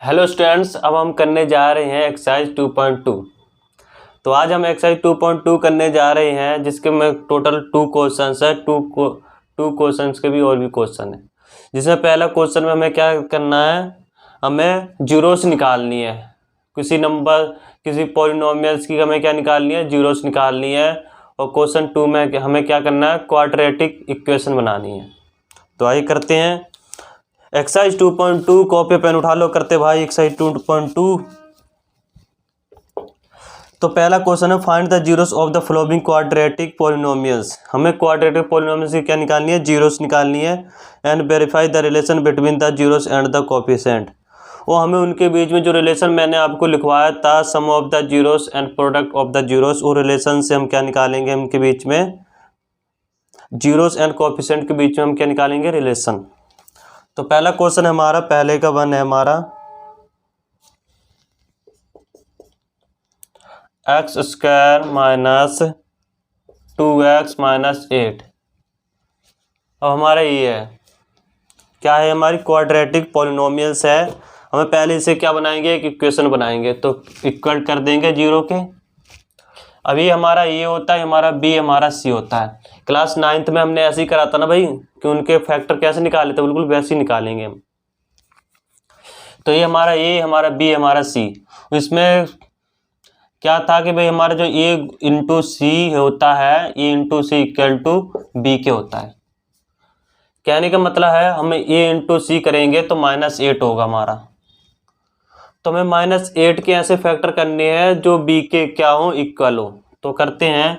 Hello students, अब हम करने जा रहे हैं एक्सरसाइज 2.2। तो आज हम एक्सरसाइज 2.2 करने जा रहे हैं जिसके में टोटल 2 क्वेश्चंस है। टू क्वेश्चंस के भी और भी क्वेश्चन है। जिसमें पहला क्वेश्चन में हमें क्या करना है, हमें जीरोस निकालनी है। किसी नंबर किसी पॉलिनोमियल्स की हमें क्या निकालनी है, जीरोस निकालनी है। और क्वेश्चन 2 में हमें क्या करना है, क्वाड्रेटिक इक्वेशन बनानी है। तो आइए करते हैं एक्सरसाइज 2.2। कॉपी पेन उठा लो, करते भाई एक्सरसाइज 2.2। तो पहला क्वेश्चन है, find the zeros of the following quadratic polynomials. हमें क्वाड्रेटिक पॉलिनोमियल्स की क्या निकालनी है, जीरोस निकालनी है। And verify the relation between the zeros and the coefficient. और हमें उनके बीच में जो रिलेशन मैंने आपको लिखवाया था, sum of the zeros and product of the zeros, वो रिलेशन से हम क्या निकालेंगे, उनके बीच में जीरोस एंड कोएफिशिएंट के बीच में हम क्या निकालेंगे, रिलेशन। तो पहला क्वेश्चन हमारा पहले का 1 है हमारा, x square minus 2x minus 8। अब हमारा ये है, क्या है, हमारी क्वाड्रेटिक पॉलिनोमियल्स है। हमें पहले इसे क्या बनाएंगे, एक इक्वेशन बनाएंगे। तो इक्वल कर देंगे जीरो के। अभी हमारा ये होता है, हमारा बी हमारा सी होता है। क्लास 9th में हमने ऐसे ही करा था ना भाई, कि उनके फैक्टर कैसे निकाले थे, बिल्कुल वैसे ही निकालेंगे हम। तो ये हमारा ए, हमारा बी, हमारा सी। इसमें क्या था कि भाई हमारा जो ए इंटू सी होता है, a into c equal to b के होता है। कहने का मतलब है, हमें ए इंटू सी करेंगे तो -8 होगा हमारा। तो हमें -8 के ऐसे फैक्टर करने हैं जो बी के क्या हो, इक्वल हो। तो करते हैं,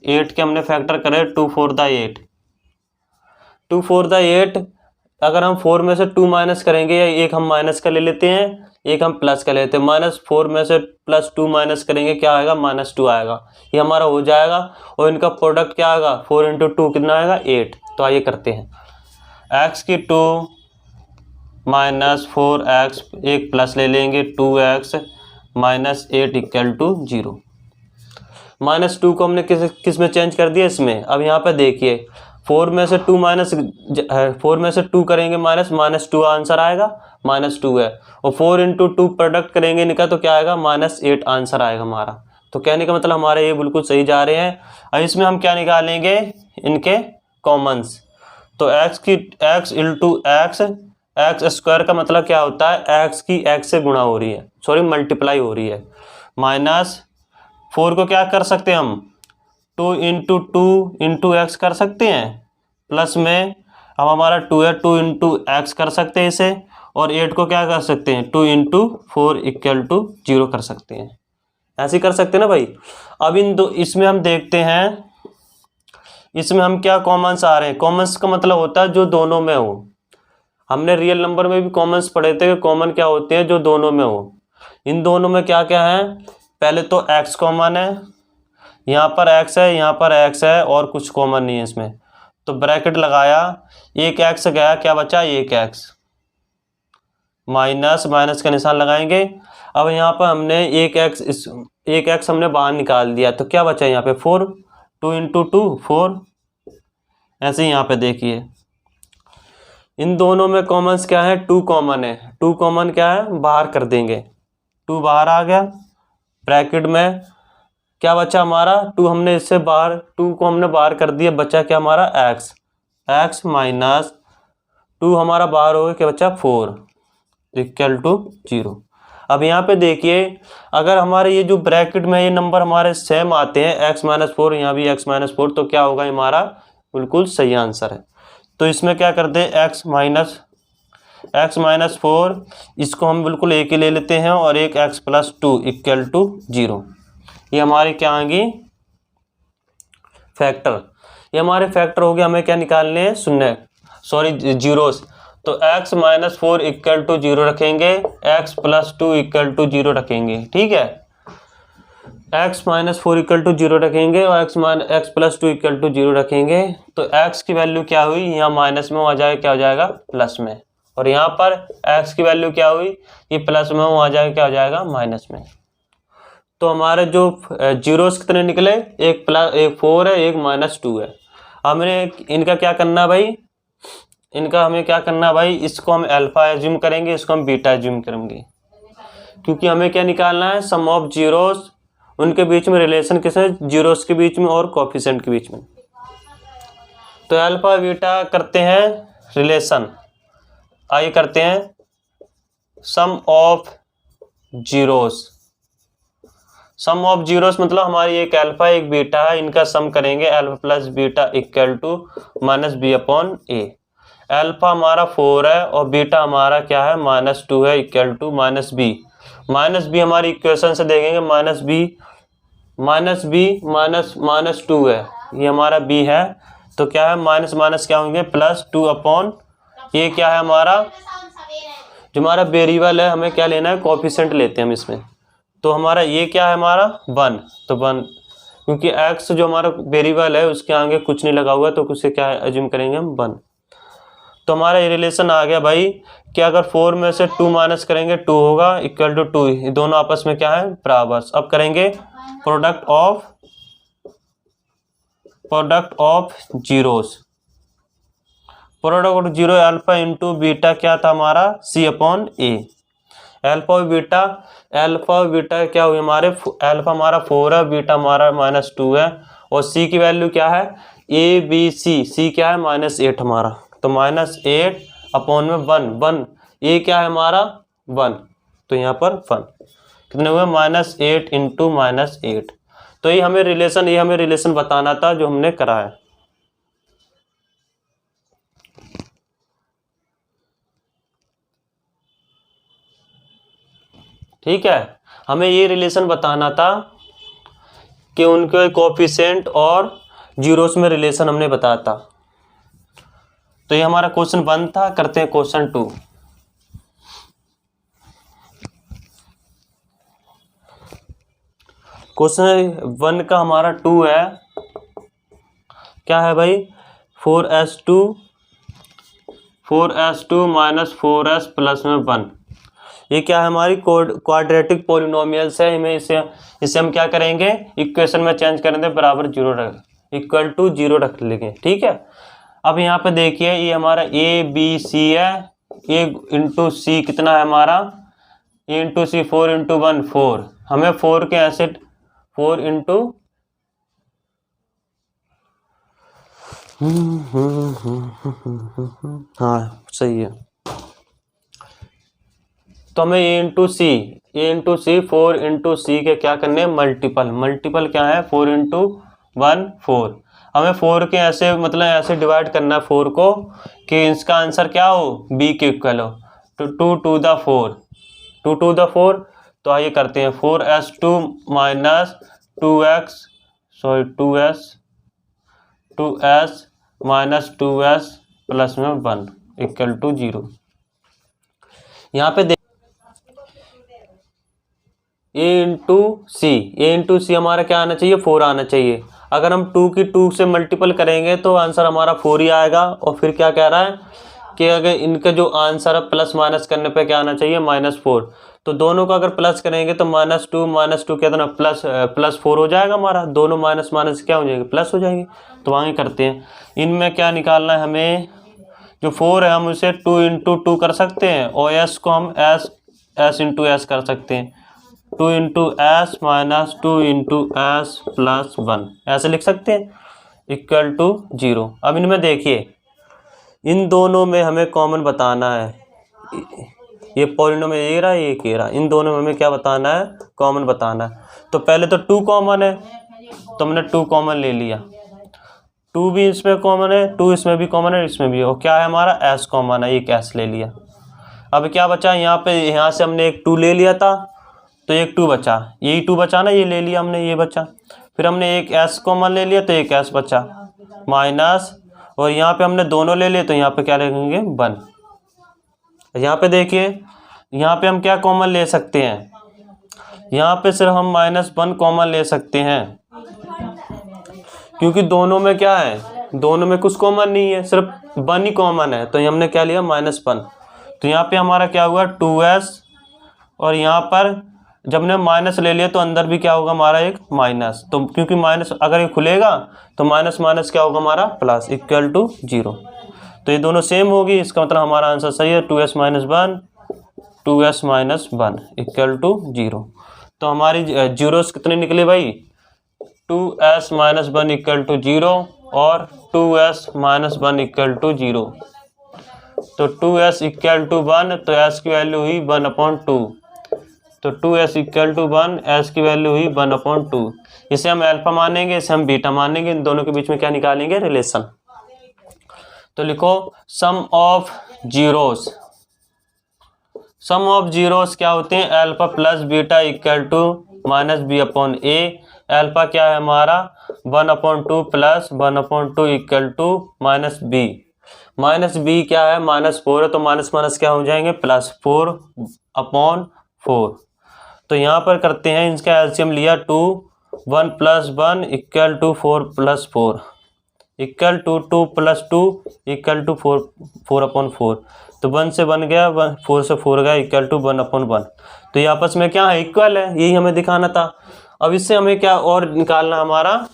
8 के हमने फैक्टर करे 2 4 द 8। 2 4 द 8, अगर हम 4 में से 2 माइनस करेंगे, या एक हम माइनस का ले लेते हैं, एक हम प्लस का लेते हैं। -4 में से +2 माइनस करेंगे, क्या आएगा, -2 आएगा। ये हमारा हो जाएगा। और इनका प्रोडक्ट क्या आएगा, 4 × 2 कितना आएगा, 8। तो आइए करते हैं, x की 2 - 4x, एक प्लस ले लेंगे, 2x - 8 = 0। -2 को हमने किस में चेंज कर दिया, इसमें। अब यहाँ पे देखिए, 4 में से 2 करेंगे माइनस, -2 आंसर आएगा, -2 है। और 4 × 2 प्रोडक्ट करेंगे इनका, तो क्या आएगा, -8 आंसर आएगा हमारा। तो कहने का मतलब हमारे ये बिल्कुल सही जा रहे हैं। अब इसमें हम क्या निकालेंगे, इनके कॉमन्स। तो x × x का मतलब क्या होता है, x की x से गुणा हो रही है, सॉरी मल्टीप्लाई हो रही है। -4 को क्या कर सकते हैं हम, 2 × 2 × x कर सकते हैं। प्लस में अब हमारा 2 है, 2 × x कर सकते हैं इसे। और 8 को क्या कर सकते हैं, 2 × 4 = 0 कर सकते हैं। ऐसे कर सकते हैं ना भाई। अब इसमें हम देखते हैं, इसमें हम क्या कॉमन्स आ रहे हैं। कॉमन्स का मतलब होता है जो दोनों में हो। हमने रियल नंबर में भी कॉमन्स पढ़े थे कि कॉमन क्या होते हैं, जो दोनों में हो। इन दोनों में क्या क्या है, पहले तो x कॉमन है, यहाँ पर x है, यहाँ पर x है, और कुछ कॉमन नहीं है इसमें। तो ब्रैकेट लगाया, एक x गया, क्या बचा, एक x, माइनस का निशान लगाएंगे। अब यहाँ पर हमने एक x हमने बाहर निकाल दिया, तो क्या बचा यहाँ पे, 4। 2 × 2 4। ऐसे ही यहाँ पे देखिए, इन दोनों में कॉमन्स क्या है, 2 कॉमन है। 2 कॉमन क्या है, बाहर कर देंगे, 2 बाहर आ गया। ब्रैकेट में क्या बचा हमारा, 2 हमने इससे बाहर, 2 को हमने बाहर कर दिया, बचा क्या हमारा, x माइनस 2 हमारा बाहर हो गया, क्या बचा, 4 = 0। अब यहाँ पे देखिए, अगर हमारे ये जो ब्रैकेट में ये नंबर हमारे सेम आते हैं, x - 4, यहाँ भी x - 4, तो क्या होगा, हमारा बिल्कुल सही आंसर है। तो इसमें क्या करते हैं, x - 4, इसको हम बिल्कुल एक ही ले लेते हैं, और एक x + 2 = 0। ये हमारे क्या आएंगी, फैक्टर। ये हमारे फैक्टर हो गए। हमें क्या निकालने हैं, जीरोस। तो x - 4 = 0 रखेंगे, x + 2 = 0 रखेंगे, ठीक है। x - 4 = 0 रखेंगे, और x + 2 = 0 रखेंगे। तो x की वैल्यू क्या हुई, यहाँ माइनस में आ जाएगा, क्या हो जाएगा, प्लस में। और यहाँ पर x की वैल्यू क्या हुई, ये प्लस में आ जाएगा, क्या हो जाएगा, माइनस में। तो हमारे जो जीरोस कितने निकले, एक 4 है, एक -2 है। हमने इनका क्या करना है भाई, इनका हमें क्या करना है भाई, इसको हम अल्फा एज्यूम करेंगे, इसको हम बीटा एज्यूम करेंगे, क्योंकि हमें क्या निकालना है, सम ऑफ जीरोस, उनके बीच में रिलेशन किसमें, जीरोस के बीच में और कोफिशिएंट के बीच में। तो अल्फा बीटा करते हैं रिलेशन, आइए करते हैं sum of zeros. Sum of zeros मतलब हमारी एक अल्फा एक बीटा है, इनका सम करेंगे, alpha plus beta equal to minus b upon a. Alpha हमारा 4 है और बीटा हमारा क्या है, -2 है, equal to minus b. Minus b हमारी इक्वेशन से देखेंगे, माइनस बी माइनस 2 है, ये हमारा बी है, तो क्या है माइनस माइनस क्या होंगे, +2 अपॉन, ये क्या है हमारा, जो हमारा वेरिएबल है, हमें क्या लेना है, कोफिशिएंट लेते हैं हम इसमें, तो हमारा ये क्या है हमारा 1, तो 1, क्योंकि x जो हमारा वेरिएबल है उसके आगे कुछ नहीं लगा हुआ, तो उससे क्या एज्यूम करेंगे हम 1। तो हमारा ये रिलेशन आ गया भाई कि अगर 4 में से 2 माइनस करेंगे 2 होगा, इक्वल टू 2, ये दोनों आपस में क्या है, बराबर। अब करेंगे product of zeros, product of zero, alpha into beta क्या था हमारा, सी अपॉन ए। अल्फा और बीटा क्या हुई हमारे, अल्फा हमारा 4 है, बीटा हमारा -2 है, और सी की वैल्यू क्या है, ए बी सी क्या है -8 हमारा, तो -8 अपॉन में 1, ए क्या है हमारा 1, तो यहाँ पर 1 कितने हुए, -8 इंटू -8। तो ये हमें रिलेशन बताना था जो हमने करा है। ठीक है, हमें ये रिलेशन बताना था कि उनके कोफिशिएंट और जीरोस में रिलेशन हमने बताया था। तो ये हमारा क्वेश्चन 1 था। करते हैं क्वेश्चन 2। क्वेश्चन 1 का हमारा 2 है, क्या है भाई, 4s2 माइनस 4s प्लस में 1, ये क्या है हमारी क्वाड्रेटिक पॉलिनोमियल्स है। हमें इसे हम क्या करेंगे, इक्वेशन में चेंज करेंगे, बराबर 0 रख, इक्वल टू 0 रख लेंगे। ठीक है, अब यहाँ पे देखिए ये हमारा ए बी सी है, ए इंटू सी कितना है हमारा, ए इंटू सी 4 इंटू 1 4, हमें 4 के ऐसे 4 इंटू हाँ सही है, तो हमें ए इंटू सी 4 इंटू सी के क्या करने हैं, मल्टीपल क्या है, 4 इंटू 1 4, हमें 4 के ऐसे मतलब ऐसे डिवाइड करना है 4 को कि इसका आंसर क्या हो, बी के इक्वल हो, तो 2 टू द 4। तो आइए करते हैं 4s2 minus 2s minus 2s plus में 1 इक्वल टू 0। यहाँ पे ए इंटू सी हमारा क्या आना चाहिए, 4 आना चाहिए। अगर हम 2 की 2 से मल्टीपल करेंगे तो आंसर हमारा 4 ही आएगा। और फिर क्या कह रहा है कि अगर इनका जो आंसर है प्लस माइनस करने पे क्या आना चाहिए, -4। तो दोनों को अगर प्लस करेंगे तो -2 कितना प्लस 4 हो जाएगा हमारा, दोनों माइनस माइनस क्या हो जाएंगे, प्लस हो जाएंगे। तो आगे करते हैं, इनमें क्या निकालना है हमें, जो 4 है हम उसे 2 इंटू 2 कर सकते हैं, और s को हम s इंटू एस कर सकते हैं, 2 into S minus 2 into S plus 1 ऐसे लिख सकते हैं, इक्वल टू 0। अब इनमें देखिए, इन दोनों में हमें कॉमन बताना है, ये पॉलिनोमियल ये रहा, ये रहा, इन दोनों में हमें क्या बताना है, कॉमन बताना है। तो पहले तो 2 कॉमन है, तो हमने 2 कॉमन ले लिया, 2 भी इसमें कॉमन है, 2 इसमें भी कॉमन है, इसमें भी, और क्या है हमारा s कॉमन है, एक s ले लिया। अब क्या बचा यहाँ से हमने एक 2 ले लिया था, तो एक 2 बचा, यही 2 बचा ना, ये ले लिया हमने, ये बचा। फिर हमने एक s कॉमन ले लिया, तो एक s बचा माइनस, और यहाँ पे हमने दोनों ले लिए, तो यहाँ पे क्या लिखेंगे 1। यहाँ पे देखिए, यहाँ पे हम क्या कॉमन ले सकते हैं, यहाँ पे सिर्फ हम -1 कॉमन ले सकते हैं, क्योंकि दोनों में क्या है, दोनों में कुछ कॉमन नहीं है, सिर्फ 1 ही कॉमन है। तो हमने क्या लिया -1, तो यहाँ पे हमारा क्या हुआ 2s, और यहाँ पर जब हमने माइनस ले लिया तो अंदर भी क्या होगा हमारा एक माइनस, तो क्योंकि माइनस अगर ये खुलेगा तो माइनस माइनस क्या होगा हमारा प्लस, इक्वल टू 0। तो ये दोनों सेम होगी, इसका मतलब हमारा आंसर सही है। 2s minus 1 2s minus 1 equal to 0। तो हमारी जीरोस कितने निकले भाई? 2s माइनस 1 इक्वल टू 0 और 2s माइनस 1 इक्वल टू 0। तो 2s इक्वल टू 1, तो s की वैल्यू हुई 1/2। तो 2s इक्वल टू 1, s की वैल्यू हुई 1/2। इसे हम अल्फा मानेंगे, इसे हम बीटा मानेंगे, इन दोनों के बीच में क्या निकालेंगे? रिलेशन। तो लिखो sum of zeros. Sum of zeros क्या होते हैं? Alpha plus beta equal to minus b upon a. Alpha क्या है हमारा? 1/2 plus 1/2 equal to minus b. Minus b क्या है? -4 है, तो माइनस माइनस क्या हो जाएंगे? +4/4। तो यहाँ पर करते हैं, इसका एलसीएम लिया 2, 1 + 1 equal to 4 + 4 equal to 2 + 2 equal to 4/4। तो 1 से 1 गया, 4 से 4 गया, इक्वल टू 1/1। तो ये आपस में क्या है? इक्वल है, यही हमें दिखाना था। अब इससे हमें क्या और निकालना? हमारा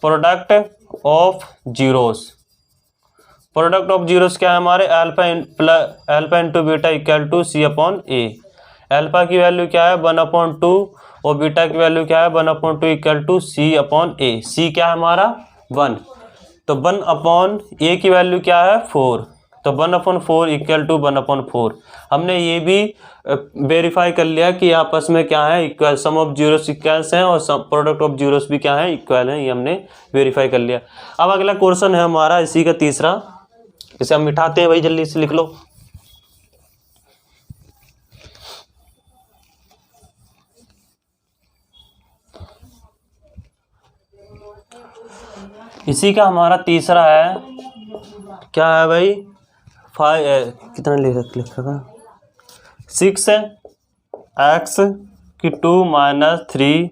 product of zeros. Product of zeros क्या है हमारे? Alpha into beta equal to c upon a. Alpha की वैल्यू क्या है? 1/2 और बीटा की वैल्यू क्या है? 1/2 इक्वल टू सी अपॉन ए। सी क्या है हमारा? 1। तो 1/a की वैल्यू क्या है? 4। तो 1/4 इक्वल टू 1/4। हमने ये भी वेरीफाई कर लिया कि आपस में क्या है? Equal. Sum of zeros equals हैं और प्रोडक्ट ऑफ जीरोस भी क्या है? इक्वल है। ये हमने वेरीफाई कर लिया। अब अगला क्वेश्चन है हमारा इसी का तीसरा, इसे हम मिटाते हैं भाई, जल्दी से लिख लो। इसी का हमारा तीसरा है, क्या है भाई? 5 कितना लिखा? 6x की 2 - 3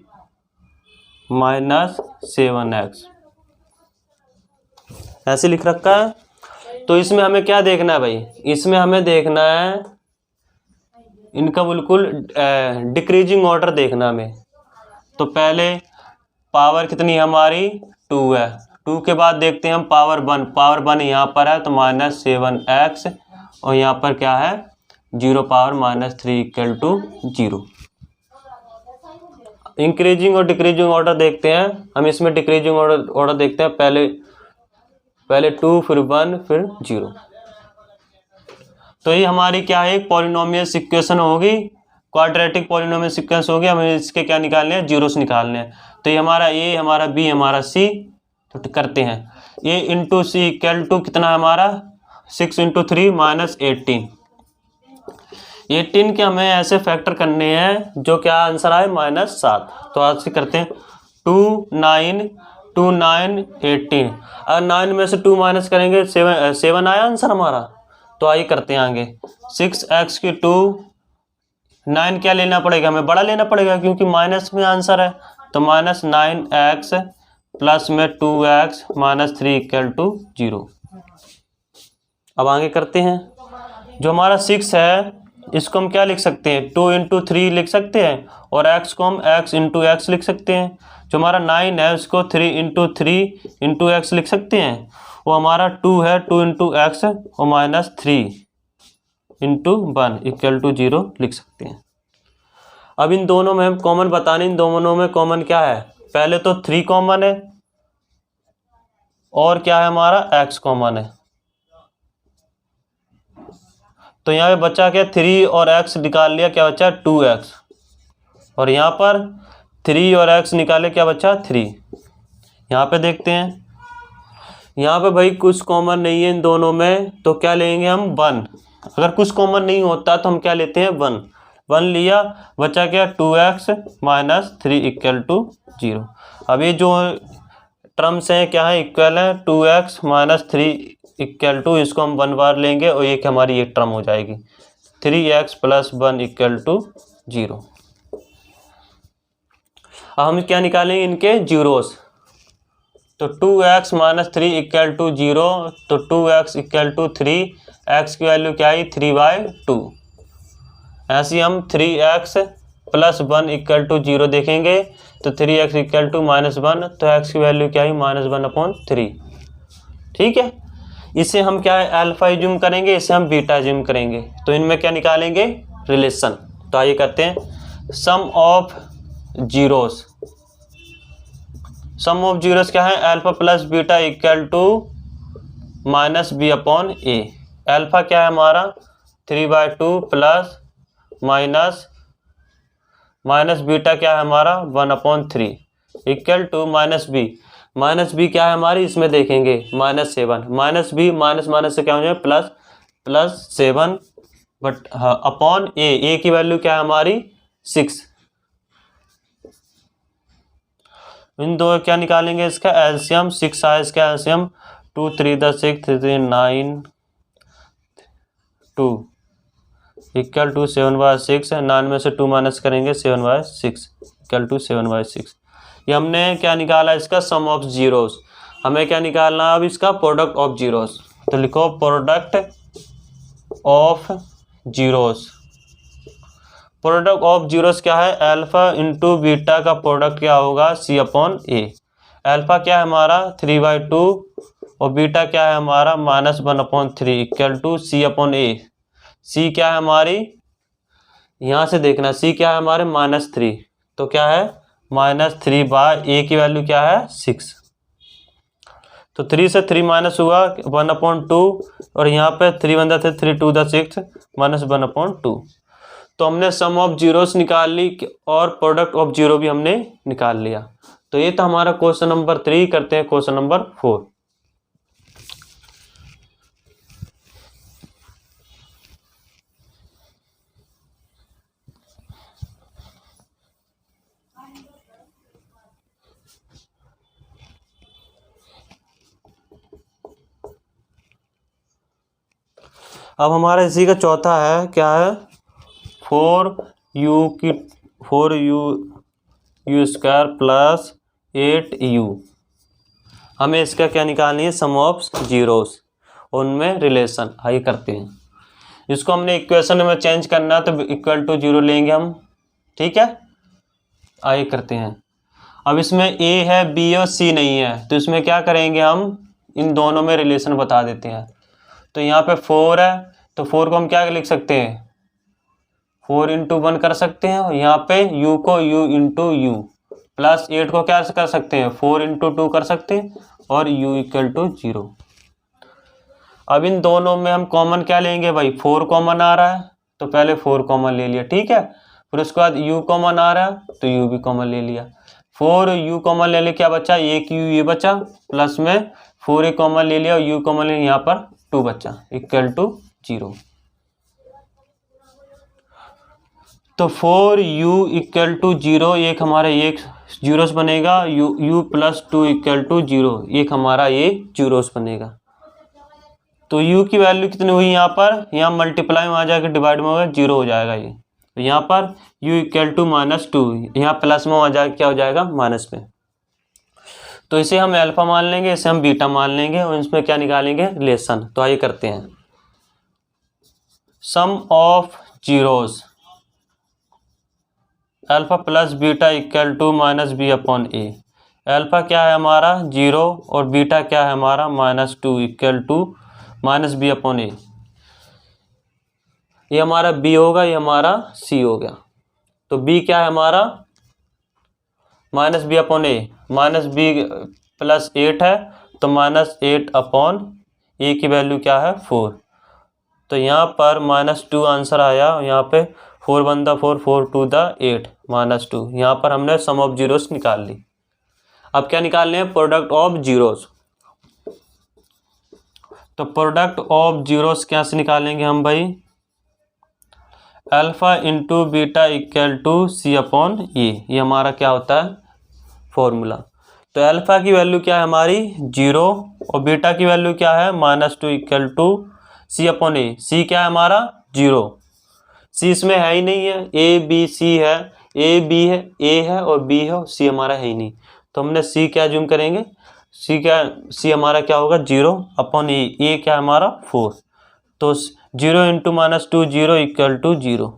- 7x, ऐसे लिख रखा है। तो इसमें हमें क्या देखना है भाई? इसमें हमें देखना है इनका बिल्कुल डिक्रीजिंग ऑर्डर देखना हमें। तो पहले पावर कितनी है हमारी? 2 है। 2 के बाद देखते हैं हम पावर 1। पावर 1 यहाँ पर है, तो -7x, और यहाँ पर क्या है? 0 पावर -3 इक्वल टू 0। इंक्रीजिंग और डिक्रीजिंग ऑर्डर देखते हैं हम। इसमें डिक्रीजिंग ऑर्डर देखते हैं। पहले 2, फिर 1, फिर 0। तो ये हमारी क्या है? एक पॉलिनोमियल इक्वेशन होगी, क्वाड्रेटिक पॉलिनोमियल सीक्वेंस होगी। हमें इसके क्या निकालने हैं? जीरोस निकालने हैं। तो ये हमारा ए, हमारा बी, हमारा सी। तो करते हैं ए इंटू सी इक्वल टू कितना है हमारा? 6 × 3 - 18। 18 के हमें ऐसे फैक्टर करने हैं जो क्या आंसर आए? -7। तो आज से करते हैं 2, 9, 2, 9, 18। अगर 9 में से 2 माइनस करेंगे 7 आया आंसर हमारा। तो आइए करते हैं आगे। 6x की 2, 9 क्या लेना पड़ेगा? हमें बड़ा लेना पड़ेगा क्योंकि माइनस में आंसर है। तो -9x प्लस में 2x - 3 इक्वल टू 0। अब आगे करते हैं। जो हमारा 6 है इसको हम क्या लिख सकते हैं? 2 × 3 लिख सकते हैं, और x को हम x × x लिख सकते हैं। जो हमारा 9 है उसको 3 × 3 × x लिख सकते हैं। वो हमारा 2 है, 2 × x और -3 × 1 इक्वल टू 0 लिख सकते हैं। अब इन दोनों में हम कॉमन बताने, इन दोनों में कॉमन क्या है? पहले तो 3 कॉमन है, और क्या है हमारा? x कॉमन है। तो यहाँ पे बचा क्या? 3 और x निकाल लिया, क्या बचा? 2x। और यहाँ पर 3 और x निकाले, क्या बचा? 3। यहाँ पे देखते हैं, यहाँ पे भाई कुछ कॉमन नहीं है इन दोनों में, तो क्या लेंगे हम? 1। अगर कुछ कॉमन नहीं होता तो हम क्या लेते हैं? 1। 1 लिया, बचा क्या? 2x - 3 equal to 0। अब ये जो टर्म्स हैं क्या है? इक्वल है। 2x - 3 इक्वल टू, इसको हम 1 बार लेंगे और ये हमारी एक टर्म हो जाएगी। 3x + 1 equal to 0। अब हम क्या निकालेंगे? इनके जीरोस। तो 2x - 3 इक्वल टू 0। तो 2x इक्वल टू 3, x की वैल्यू क्या आई? 3/2। ऐसे ही हम 3x + 1 इक्वल टू 0 देखेंगे। तो 3x इक्वल टू -1, तो x की वैल्यू क्या आई? -1/3। ठीक है। इसे हम क्या है अल्फा एज्यूम करेंगे, इसे हम बीटा एज्यूम करेंगे, तो इनमें क्या निकालेंगे रिलेशन। तो आइए करते हैं sum of zeros. Sum of zeros क्या है, alpha plus beta equal to minus b upon a. Alpha क्या है हमारा 3/2 प्लस माइनस बीटा क्या है हमारा 1/3 इक्वल टू माइनस बी क्या है हमारी, इसमें देखेंगे -7 माइनस बी माइनस से क्या हो जाए +7 बट अपॉन ए की वैल्यू क्या है हमारी 6। इन दो क्या निकालेंगे इसका एलसीएम, 6 आया इसका एलसीएम 2 3 × 6 3 3 9 2 इक्वल टू 7/6 है। 9 में से 2 माइनस करेंगे 7/6 इक्वल टू 7/6। ये हमने क्या निकाला इसका सम ऑफ जीरोस। हमें क्या निकालना है अब इसका प्रोडक्ट ऑफ जीरोस। तो लिखो product of zeros. Product of zeros क्या है, अल्फा इंटू बीटा का प्रोडक्ट क्या होगा C/A। अल्फा क्या है हमारा 3/2 और बीटा क्या है हमारा -1/3 इक्वल टू C/A। C क्या है हमारी, यहाँ से देखना C क्या है हमारे -3, तो क्या है -3/A की वैल्यू क्या है 6। तो 3 से 3 माइनस हुआ 1/2 और यहाँ पे 3 बन जाते 3 2 × 6 -1/2। तो हमने सम ऑफ जीरोस निकाल ली और प्रोडक्ट ऑफ जीरो भी हमने निकाल लिया। तो ये तो हमारा क्वेश्चन नंबर 3। करते हैं क्वेश्चन नंबर 4। अब हमारा इसी का चौथा है, क्या है 4u² प्लस 8u। हमें इसका क्या निकालनी है सम ऑफ जीरोस, उनमें रिलेशन। आइए करते हैं। इसको हमने इक्वेशन में चेंज करना है तो इक्वल टू 0 लेंगे हम, ठीक है। आइए करते हैं। अब इसमें a है b और c नहीं है, तो इसमें क्या करेंगे हम इन दोनों में रिलेशन बता देते हैं। तो यहाँ पे 4 है, तो 4 को हम क्या लिख सकते हैं 4 × 1 कर सकते हैं। और यहाँ पे u को u × u प्लस 8 को क्या कर सकते हैं 4 × 2 कर सकते हैं और u = 0। अब इन दोनों में हम कॉमन क्या लेंगे भाई, 4 कॉमन आ रहा है तो पहले 4 कॉमन ले लिया, ठीक है। फिर उसके बाद u कॉमन आ रहा है तो u भी कॉमन ले लिया। 4u कॉमन ले लिया, क्या बचा एक u ये बचा, प्लस में 4a कॉमन ले लिया और u कॉमन ले लिया, यहाँ पर 2 बचा इक्वल टू 0। तो 4u = 0, एक हमारा एक जीरोस बनेगा, u + 2 = 0, एक हमारा ये जीरोस बनेगा। तो u की वैल्यू कितनी हुई यहाँ पर, यहाँ मल्टीप्लाई में आ जाकर डिवाइड में होगा 0 हो जाएगा ये। तो यहाँ पर u = -2, यहाँ प्लस में आ जाएगा क्या हो जाएगा माइनस में। तो इसे हम अल्फा मान लेंगे, इसे हम बीटा मान लेंगे और इसमें क्या निकालेंगे रिलेशन। तो आइए करते हैं sum of zeros alpha plus beta equal to -b/a। Alpha क्या है हमारा 0 और बीटा क्या है हमारा -2 इक्वल टू -b/a। ये हमारा b होगा, ये हमारा c हो गया। तो b क्या है हमारा -b/a, -b + 8 है तो -8/a की वैल्यू क्या है 4। तो यहाँ पर -2 आंसर आया, यहाँ पे 4 1 4 4 2 8 -2। यहाँ पर हमने सम ऑफ जीरोस निकाल ली। अब क्या निकालने हैं प्रोडक्ट ऑफ जीरोस। तो प्रोडक्ट ऑफ जीरोस क्या से निकालेंगे हम भाई, अल्फा × बीटा = c/a। ये हमारा क्या होता है फॉर्मूला। तो अल्फा की वैल्यू क्या है हमारी 0 और बीटा की वैल्यू क्या है -2 = c/a। c क्या है हमारा 0, c इसमें है ही नहीं है, a b c है, a b है, a है और b है और c हमारा है ही नहीं। तो हमने c क्या जूम करेंगे, c हमारा क्या होगा 0/a, a क्या हमारा 4। तो 0 × -2 0 = 0।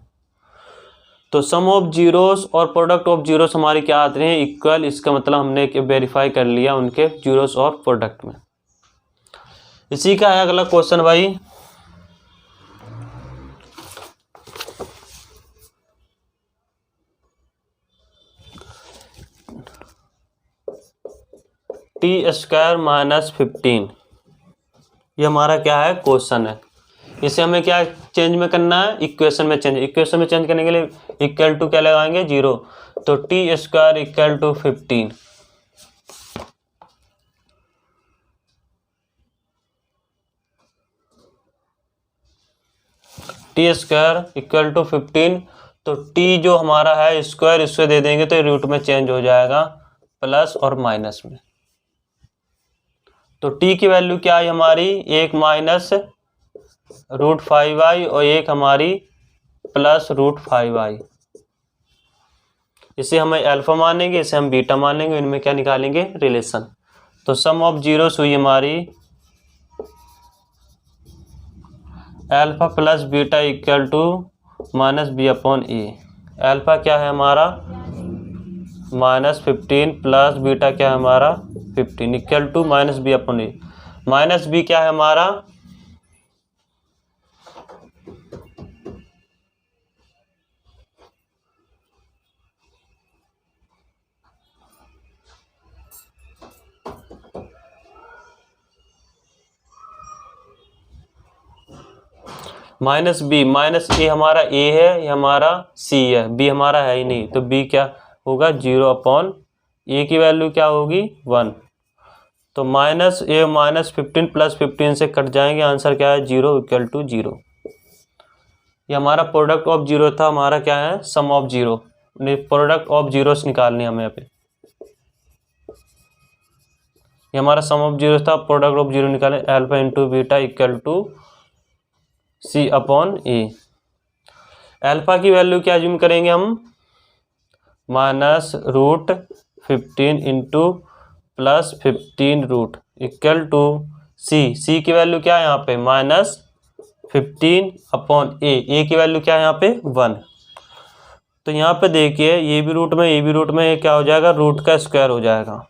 तो सम ऑफ जीरोस और प्रोडक्ट ऑफ जीरोस हमारे क्या आते हैं इक्वल। इसका मतलब हमने वेरीफाई कर लिया उनके जीरोस और प्रोडक्ट में। इसी का है अगला क्वेश्चन भाई। t² माइनस 15, ये हमारा क्या है क्वेश्चन है। इसे हमें क्या चेंज में करना है, इक्वेशन में चेंज। इक्वेशन में चेंज करने के लिए इक्वल टू क्या लगाएंगे 0, तो t² equal to 15। t² equal to 15, तो t जो हमारा है स्क्वायर इससे दे देंगे तो रूट में चेंज हो जाएगा प्लस और माइनस में। तो t की वैल्यू क्या है हमारी, एक माइनस √5i और एक हमारी प्लस √5i। इसे हम अल्फा मानेंगे, इसे हम बीटा मानेंगे, इनमें क्या निकालेंगे रिलेशन। तो सम ऑफ जीरोस हुई हमारी alpha plus beta equal to -b/a। Alpha क्या है हमारा -15 प्लस बीटा क्या है हमारा 15 equal to -b/a। Minus b क्या है हमारा -b, -a हमारा a है, ये हमारा c है, b हमारा है ही नहीं, तो b क्या होगा 0/a की वैल्यू क्या होगी 1। तो -a -15 प्लस 15 से कट जाएंगे, आंसर क्या है 0 इक्वल टू 0। ये हमारा प्रोडक्ट ऑफ जीरो था, हमारा क्या है sum of zero. Product of zeros निकालने हमें यहाँ पे, ये हमारा सम ऑफ जीरो था, प्रोडक्ट ऑफ जीरो निकाले alpha into beta equal to c/a। Alpha की वैल्यू क्या अज्यूम करेंगे हम -√15 into plus 15 root equal to c की वैल्यू क्या है यहाँ पे -15/a, a की वैल्यू क्या है यहाँ पे 1। तो यहाँ पे देखिए ये भी रूट में ये भी रूट में, ये क्या हो जाएगा रूट का स्क्वायर हो जाएगा,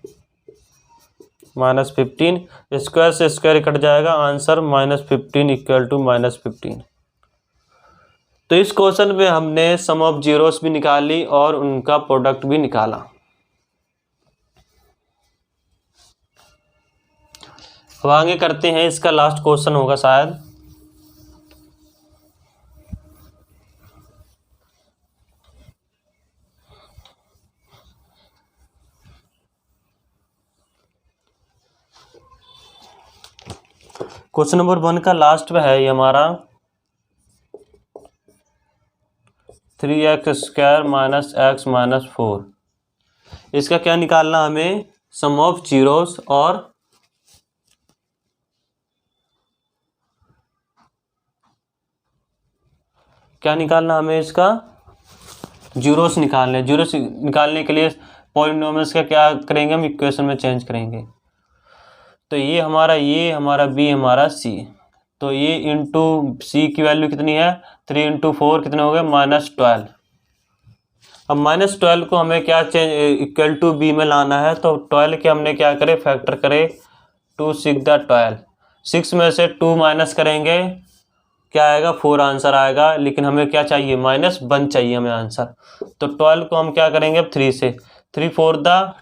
-15 स्क्वायर से स्क्वायर कट जाएगा, आंसर -15 इक्वल टू -15। तो इस क्वेश्चन में हमने सम ऑफ जीरोस भी निकाली और उनका प्रोडक्ट भी निकाला। अब आगे करते हैं, इसका लास्ट क्वेश्चन होगा शायद। क्वेश्चन नंबर 1 का लास्ट में है ये हमारा 3x² माइनस x माइनस 4। इसका क्या निकालना हमें सम ऑफ जीरोस और क्या निकालना हमें इसका जीरोस निकालने। जीरोस निकालने के लिए पॉलिनोमियल्स का क्या करेंगे हम इक्वेशन में चेंज करेंगे। तो ये हमारा b हमारा c, तो ये इंटू c की वैल्यू कितनी है 3 इंटू 4 कितने हो गए -12। अब -12 को हमें क्या चेंज इक्वल टू b में लाना है, तो 12 के हमने क्या करे फैक्टर करे 2 6 12, 6 में से 2 माइनस करेंगे क्या आएगा 4 आंसर आएगा, लेकिन हमें क्या चाहिए -1 चाहिए हमें आंसर। तो 12 को हम क्या करेंगे अब 3 से, 3 4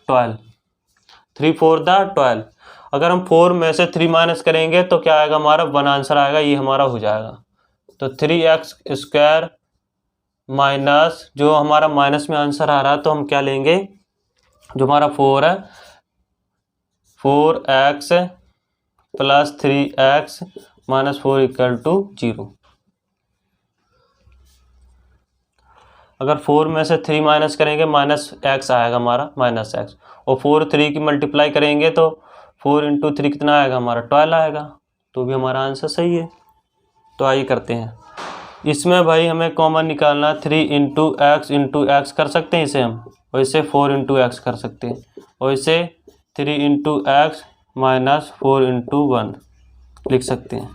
12, 3 4 12। अगर हम 4 में से 3 माइनस करेंगे तो क्या आएगा हमारा 1 आंसर आएगा, ये हमारा हो जाएगा। तो 3x² माइनस जो हमारा माइनस में आंसर आ रहा है, तो हम क्या लेंगे जो हमारा 4 है 4x plus 3x minus 4 equal to 0। अगर 4 में से 3 माइनस करेंगे -x आएगा हमारा -x, और 4 3 की मल्टीप्लाई करेंगे तो 4 इंटू 3 कितना आएगा हमारा 12 आएगा, तो भी हमारा आंसर सही है। तो आइए करते हैं, इसमें भाई हमें कॉमन निकालना 3 इंटू x कर सकते हैं इसे हम, और इसे 4 इंटू x कर सकते हैं, और इसे 3 इंटू x माइनस 4 इंटू 1 लिख सकते हैं।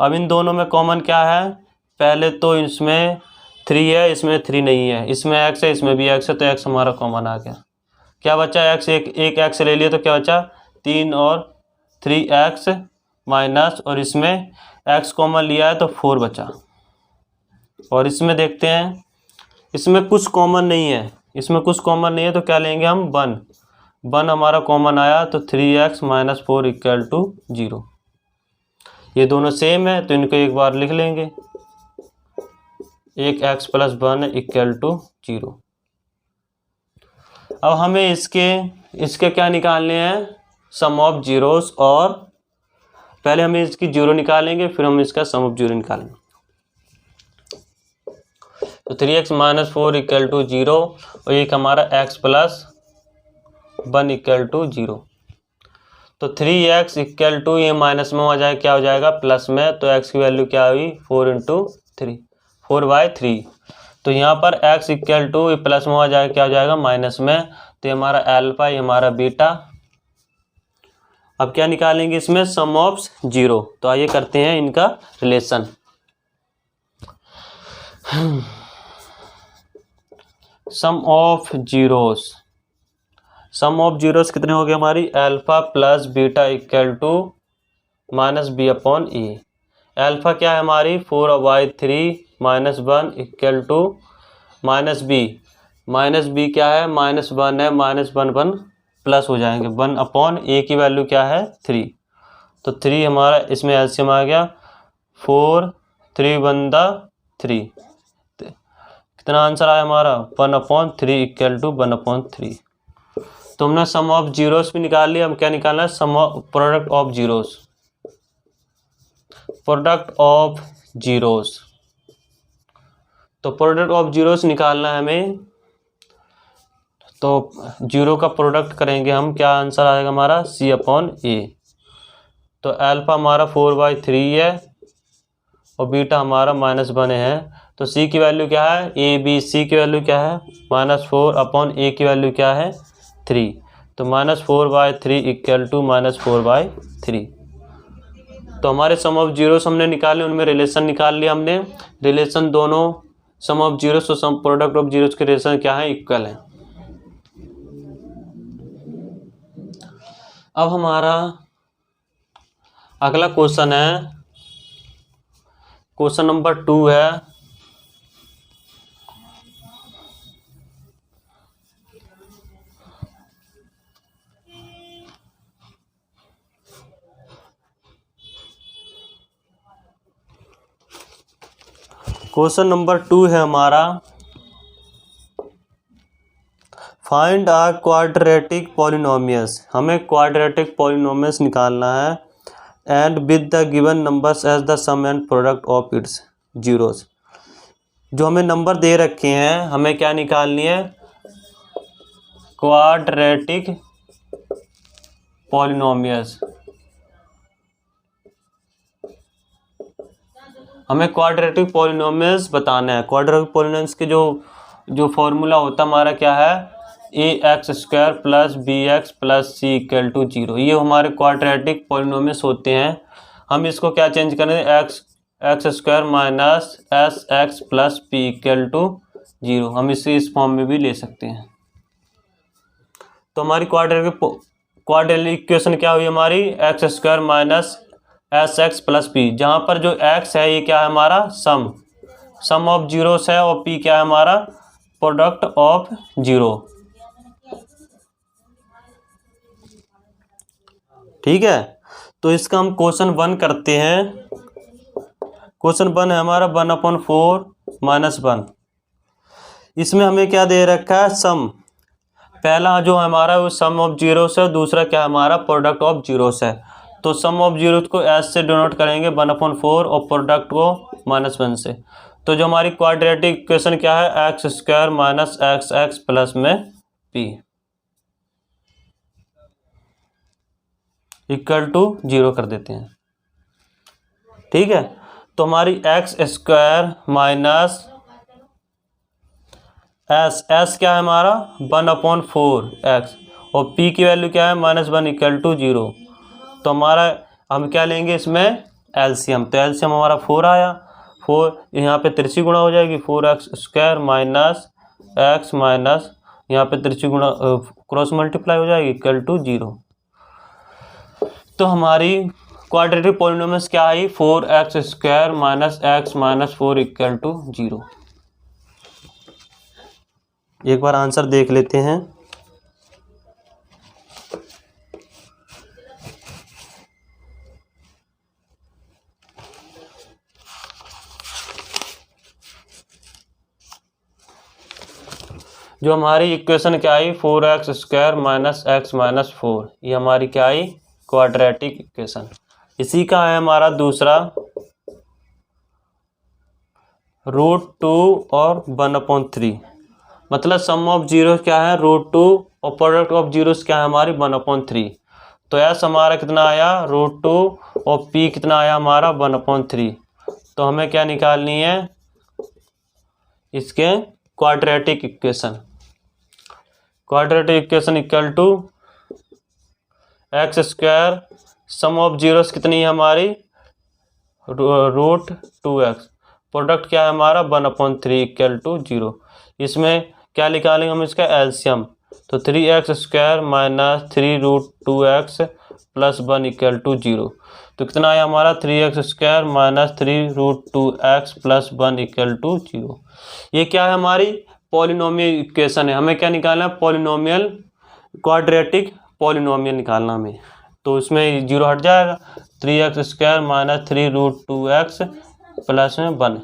अब इन दोनों में कॉमन क्या है, पहले तो इसमें 3 है, इसमें 3 नहीं है, इसमें x है, इसमें भी x है, तो x हमारा कॉमन आ गया। क्या बचा x, एक x ले लिया तो क्या बचा 3 और 3x माइनस, और इसमें x कॉमन लिया है तो 4 बचा। और इसमें देखते हैं, इसमें कुछ कॉमन नहीं है, इसमें कुछ कॉमन नहीं है तो क्या लेंगे हम 1 हमारा कॉमन आया तो 3x माइनस 4 इक्वल टू 0। ये दोनों सेम है तो इनको एक बार लिख लेंगे, एक x प्लस 1 इक्वल टू 0। अब हमें इसके क्या निकालने हैं, सम ऑफ जीरोस, और पहले हमें इसकी जीरो निकालेंगे फिर हम इसका सम ऑफ जीरो निकालेंगे। तो 3x माइनस 4 इक्वल टू 0 और एक हमारा x प्लस 1 इक्वल टू 0। तो 3x इक्वल टू ये माइनस में हो जाए क्या हो जाएगा प्लस में, तो x की वैल्यू क्या हुई 4 इंटू 3, 4/3। तो यहाँ पर x इक्वल टू प्लस में हो जाएगा क्या हो जाएगा माइनस में, तो ये हमारा अल्फा ये हमारा बीटा। अब क्या निकालेंगे इसमें सम ऑफ जीरो, तो आइए करते हैं इनका relation. Sum of zeros, sum of zeros कितने हो गए हमारी, alpha plus beta equal to minus b upon a. Alpha क्या है हमारी 4/3 minus 1 equal to minus b क्या है -1 है, -1 प्लस हो जाएंगे 1 अपॉन ए की वैल्यू क्या है 3। तो 3 हमारा इसमें एलसीएम आ गया 4 3 1 3, कितना आंसर आया हमारा 1/3 इक्वल टू 1/3। तो हमने सम ऑफ जीरोस भी निकाल लिया। हम क्या निकालना है, sum of product of zeros, product of zeros. तो प्रोडक्ट ऑफ जीरोस निकालना है हमें, तो जीरो का प्रोडक्ट करेंगे हम, क्या आंसर आएगा हमारा c अपॉन ए। तो अल्फा हमारा 4/3 है और बीटा हमारा -1 है, तो c की वैल्यू क्या है ए बी, सी की वैल्यू क्या है -4 अपॉन ए की वैल्यू क्या है 3। तो -4/3 इक्वल टू -4/3। तो हमारे सम ऑफ जीरोस हमने निकाले, उनमें रिलेशन निकाल लिया हमने। रिलेशन दोनों सम ऑफ जीरोस और सम प्रोडक्ट ऑफ जीरोस के रिलेशन क्या है, इक्वल है। अब हमारा अगला क्वेश्चन है, क्वेश्चन नंबर 2 है। क्वेश्चन नंबर 2 है हमारा, फाइंड आ क्वाड्रेटिक पॉलिनोमियल्स। हमें क्वाड्रेटिक पॉलिनोमियल्स निकालना है, and with the given numbers as the sum and product of its zeros. जो हमें नंबर दे रखे हैं हमें क्या निकालनी है, क्वाड्रेटिक पॉलिनोमियल्स। हमें क्वाड्रेटिक पॉलिनोमियल्स बताना है। क्वाड्रेटिक पॉलिनोमियल्स के जो फॉर्मूला होता है हमारा क्या है, ax² plus bx plus c equal to 0। ये हमारे क्वाड्रेटिक पॉलिनोमियल्स होते हैं। हम इसको क्या चेंज करें, x² minus sx plus p equal to 0। हम इसे इस फॉर्म में भी ले सकते हैं। तो हमारी क्वाड्रेटिक इक्वेशन क्या हुई हमारी, x² minus sx plus p। जहाँ पर जो x है ये क्या है हमारा सम ऑफ जीरोस है, और p क्या है हमारा प्रोडक्ट ऑफ जीरो। ठीक है, तो इसका हम क्वेश्चन 1 करते हैं। क्वेश्चन 1 है हमारा 1/4 माइनस 1। इसमें हमें क्या दे रखा है, सम। पहला जो हमारा वो सम ऑफ जीरोस है, दूसरा क्या हमारा प्रोडक्ट ऑफ जीरोस है। तो सम ऑफ जीरोस को s से डिनोट करेंगे 1/4 और प्रोडक्ट को -1 से। तो जो हमारी क्वाड्रेटिक इक्वेशन क्या है, x² माइनस xx प्लस में p इक्वल टू 0 कर देते हैं। ठीक है, तो हमारी x² माइनस s क्या है हमारा 1/4x और p की वैल्यू क्या है -1 इक्वल टू 0। तो हमारा हम क्या लेंगे इसमें एलसीएम। तो एलसीएम हमारा 4 आया, 4 यहाँ पे तिरछी गुणा हो जाएगी 4x² माइनस x माइनस यहाँ पे तिरछी गुणा क्रॉस मल्टीप्लाई हो जाएगी इक्वल टू 0। तो हमारी क्वाड्रेटिक पॉलिनोमियल्स क्या है, 4x² minus x minus 4 equal to 0। एक बार आंसर देख लेते हैं। जो हमारी इक्वेशन क्या आई, 4x² माइनस x माइनस 4, ये हमारी क्या आई, क्वाड्रेटिक इक्वेशन। इसी का है हमारा दूसरा √2 और 1/3, मतलब सम ऑफ जीरो क्या है √2 और प्रोडक्ट ऑफ जीरोस क्या है हमारी 1/3। तो एस हमारा कितना आया √2 और पी कितना आया हमारा 1/3। तो हमें क्या निकालनी है, इसके quadratic equation. Quadratic equation equal to x², sum of zeros कितनी है हमारी √2x, प्रोडक्ट क्या है हमारा 1/3 इक्वल टू 0। इसमें क्या निकालेंगे हम, इसका एलसीएम। तो 3x² minus 3√2x plus 1 equal to 0। तो कितना आया हमारा 3x² minus 3√2x plus 1 equal to 0। ये क्या है हमारी पॉलिनोमियल इक्वेशन है। हमें क्या निकालना है, पॉलिनोमियल, क्वाड्रेटिक पॉलिनोमियल निकालना हमें। तो इसमें 0 हट जाएगा, 3x² माइनस 3√2x प्लस में 1।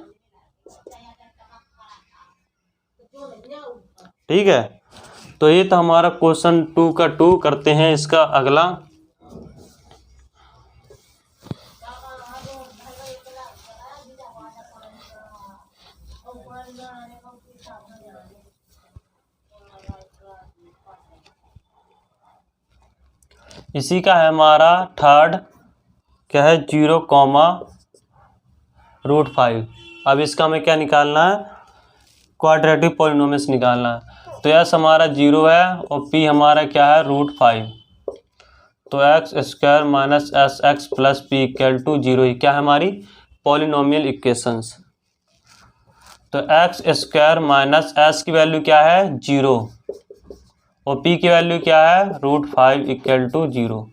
ठीक है, तो ये तो हमारा क्वेश्चन 2 का 2। करते हैं इसका अगला। इसी का है हमारा थर्ड, क्या है 0,5। अब इसका हमें क्या निकालना है, क्वाड्रेटिक पॉलिनोमियल्स निकालना है। तो यस हमारा 0 है और पी हमारा क्या है √5। तो x² minus SX plus p equal to 0 ही क्या है हमारी पॉलिनोमियल इक्वेशंस। तो x² माइनस s की वैल्यू क्या है 0 और p की वैल्यू क्या है √5 इक्वल टू 0।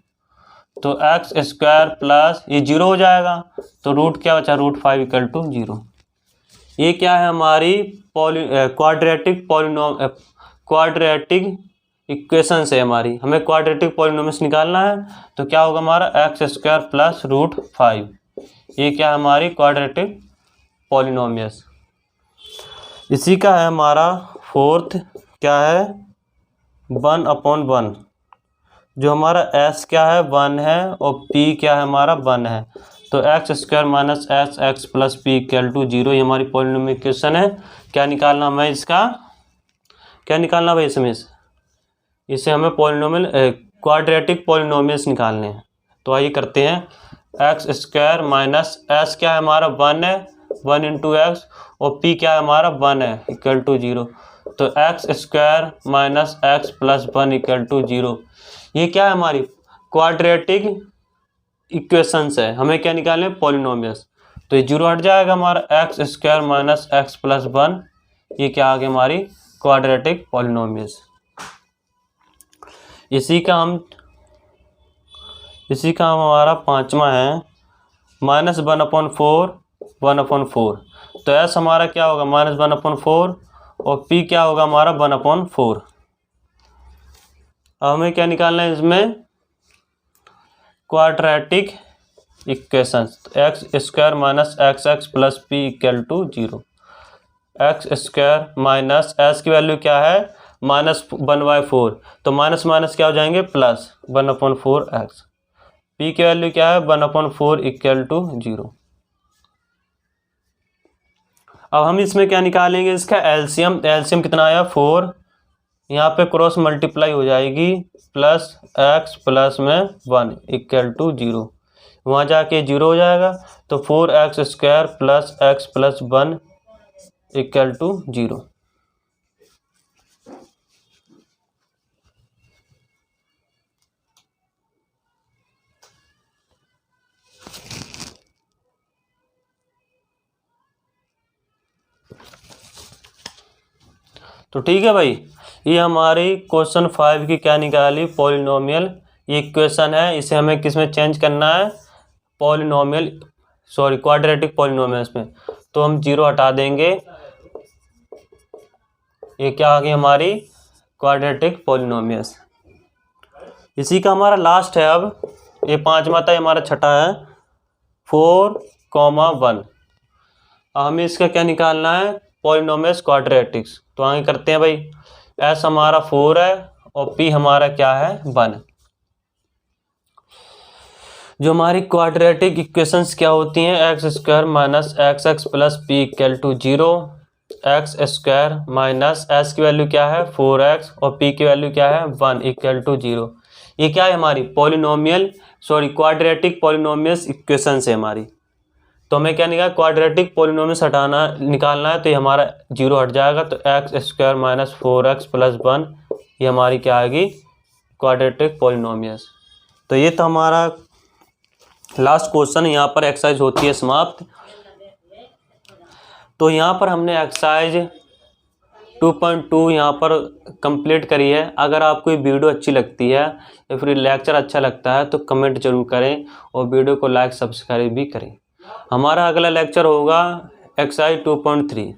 तो x² प्लस ये 0 हो जाएगा, तो रूट क्या बचा √5 इक्वल टू 0। ये क्या है हमारी क्वाड्रेटिक इक्वेशन है हमारी। हमें क्वाड्रेटिक पॉलिनोमियल्स निकालना है। तो क्या होगा हमारा x² प्लस √5, ये क्या है हमारी क्वाड्रेटिक पॉलिनोमियल्स। इसी का है हमारा फोर्थ, क्या है 1/1। जो हमारा s क्या है 1 है और p क्या है हमारा 1 है। तो x² minus SX plus p equal to 0, ये हमारी पॉलिनोमियल इक्वेशन है। क्या निकालना हमें इसका, क्या निकालना भाई इसमें, इसे हमें पॉलिनोमियल क्वाड्रेटिक पॉलिनोमियल्स निकालने हैं। तो आइए करते हैं। x² माइनस s क्या है हमारा 1 है, 1 इंटू एक्स, और p क्या है हमारा 1 है इक्वल टू 0। तो x² minus x plus 1 equal to 0, ये क्या है हमारी क्वाड्रेटिक इक्वेशंस है। हमें क्या निकालना है पॉलिनोमियल्स। तो ये 0 हट जाएगा हमारा x² माइनस x प्लस 1, ये क्या आ गया हमारी क्वाड्रेटिक पॉलिनोमियल्स। इसी का हमारा पांचवा है -1/4 1/4। तो s हमारा क्या होगा -1/4 और p क्या होगा हमारा 1/4। अब हमें क्या निकालना है इसमें quadratic equations. x² minus XX plus p equal to 0। x² minus s की वैल्यू क्या है -1/4, तो माइनस माइनस क्या हो जाएंगे प्लस 1/4x। p की वैल्यू क्या है 1/4 इक्वल टू 0। अब हम इसमें क्या निकालेंगे, इसका एलसीएम। एलसीएम कितना आया 4, यहाँ पे क्रॉस मल्टीप्लाई हो जाएगी, प्लस x प्लस में 1 इक्वल टू 0, वहाँ जाके 0 हो जाएगा। तो 4x² plus x plus 1 equal to 0। तो ठीक है भाई, ये हमारी क्वेश्चन 5 की क्या निकाली पॉलिनोमियल, ये इक्वेशन है। इसे हमें किस में चेंज करना है, क्वाड्रेटिक पॉलिनोमियल्स में, तो हम 0 हटा देंगे। ये क्या आ गई हमारी क्वाड्रेटिक पॉलिनोमियल्स। इसी का हमारा लास्ट है, अब ये 5वां था, हमारा छठा है 4,1। हमें इसका क्या निकालना है, पॉलिनोमियल्स क्वाड्रेटिक्स। तो आगे करते हैं भाई, एस हमारा 4 है और पी हमारा क्या है 1। जो हमारी क्वाड्रेटिक इक्वेशंस क्या होती हैं, x square minus x x plus p equal to 0, x square minus s की वैल्यू क्या है 4x और पी की वैल्यू क्या है 1 इक्वल टू 0। ये क्या है हमारी क्वाड्रेटिक पॉलिनोमियल्स इक्वेशंस है हमारी। तो हमें क्या निकालना, क्वाड्रेटिक पॉलिनोमियल्स निकालना है, तो ये हमारा 0 हट जाएगा, तो x square minus 4x plus 1 ये हमारी क्या आएगी क्वाड्रेटिक पॉलिनोमियल्स। तो ये तो हमारा लास्ट क्वेश्चन, यहाँ पर एक्सरसाइज होती है समाप्त। तो यहाँ पर हमने एक्सरसाइज 2.2 यहाँ पर कंप्लीट करी है। अगर आपको ये वीडियो अच्छी लगती है या फिर लेक्चर अच्छा लगता है तो कमेंट जरूर करें और वीडियो को लाइक सब्सक्राइब भी करें। हमारा अगला लेक्चर होगा एक्सरसाइज 2.3।